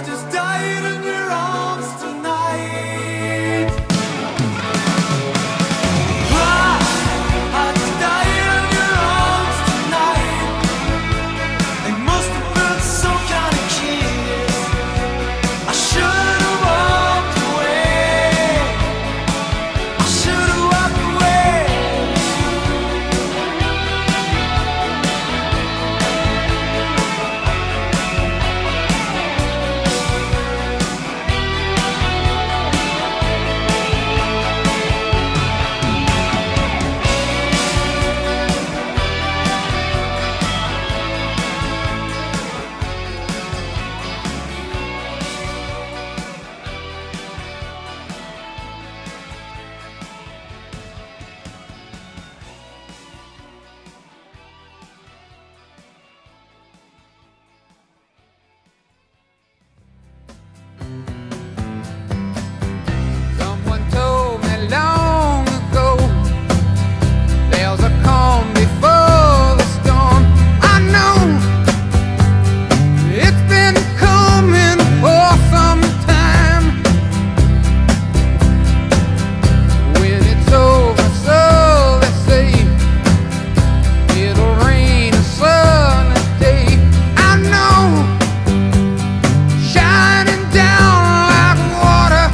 just died in your arms tonight. I just died in your arms tonight. They must have been some kind of kiss. I should have walked away. I should have walked away. Someone told me long ago, there's a calm before the storm. I know it's been coming for some time. When it's over, so they say, it'll rain a sunny day. I know, shining down like water.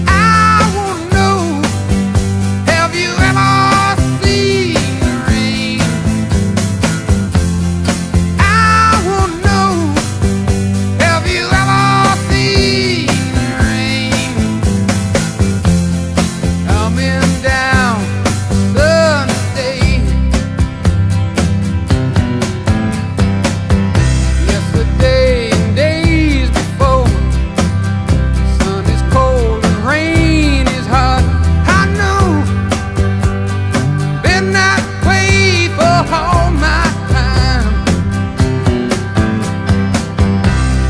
I wanna know, have you ever seen the rain? I wanna know, have you ever seen the rain? Coming down sunny day. Yesterday and days before, sun is cold and rain is hot. I know, been that way for all my time.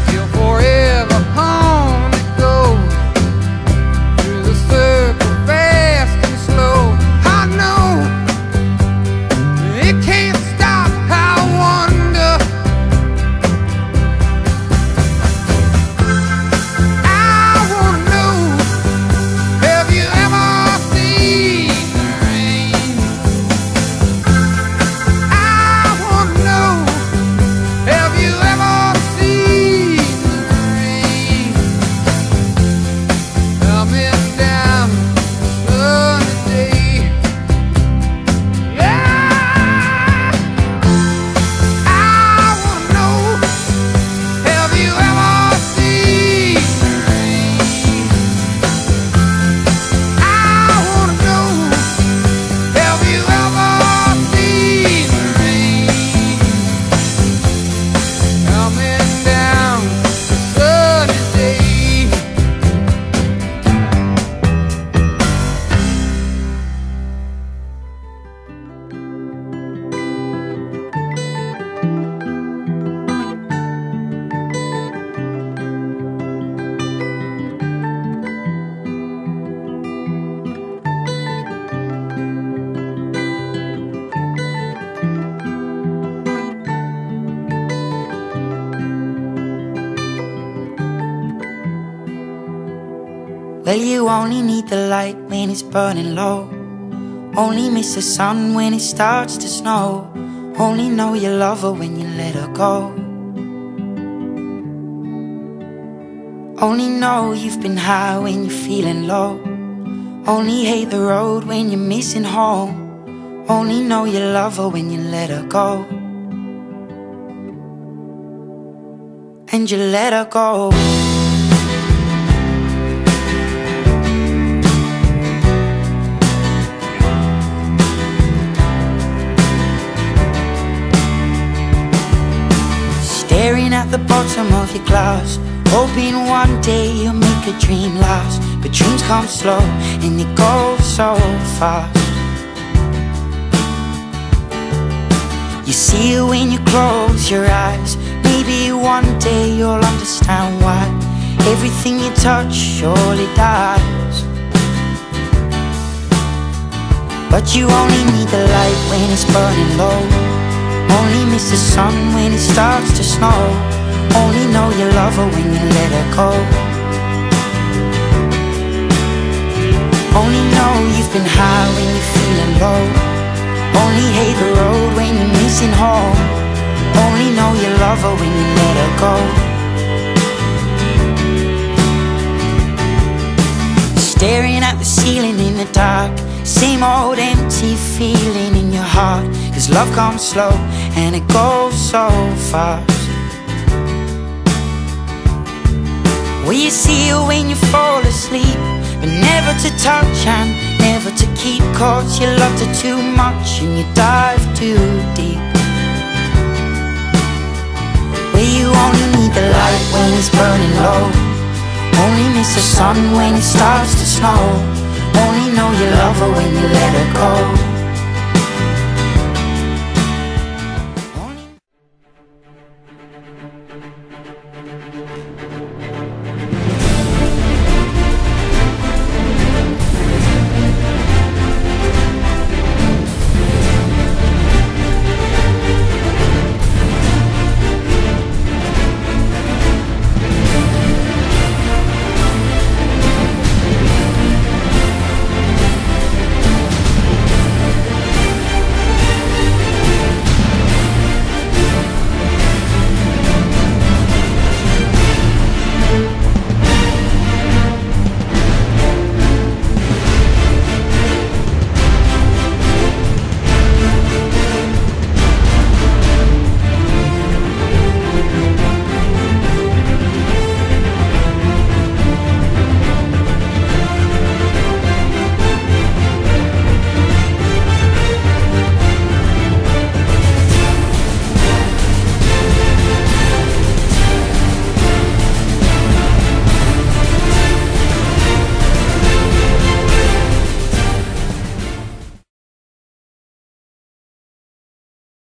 Till forever on it goes, through the circle fast and slow. I know, it can't stop. I wonder, I wanna know, have you ever seen the rain? I wanna know, have you ever seen the rain? Coming down sunny day. Yeah, I wanna know, have you ever seen the rain? I wanna know, have you ever seen the rain? Coming down sunny day. Well, you only need the light when it's burning low. Only miss the sun when it starts to snow. Only know you love her when you let her go. Only know you've been high when you're feeling low. Only hate the road when you're missing home. Only know you love her when you let her go. And you let her go. Staring at the bottom of your glass, hoping one day you'll make a dream last. But dreams come slow and they go so fast. You see it when you close your eyes. Maybe one day you'll understand why everything you touch surely dies. But you only need the light when it's burning low. Only miss the sun when it starts to snow. Only know you love her when you let her go. Only know you've been high when you're feeling low. Only hate the road when you're missing home. Only know you love her when you let her go. Staring at the ceiling in the dark, same old empty feeling in your heart. 'Cause love comes slow and it goes so fast. Will you see her when you fall asleep, but never to touch and never to keep? 'Cause you loved her too much and you dive too deep. Where you only need the light when it's burning low. Only miss the sun when it starts to snow. Only know you love her when you let her go.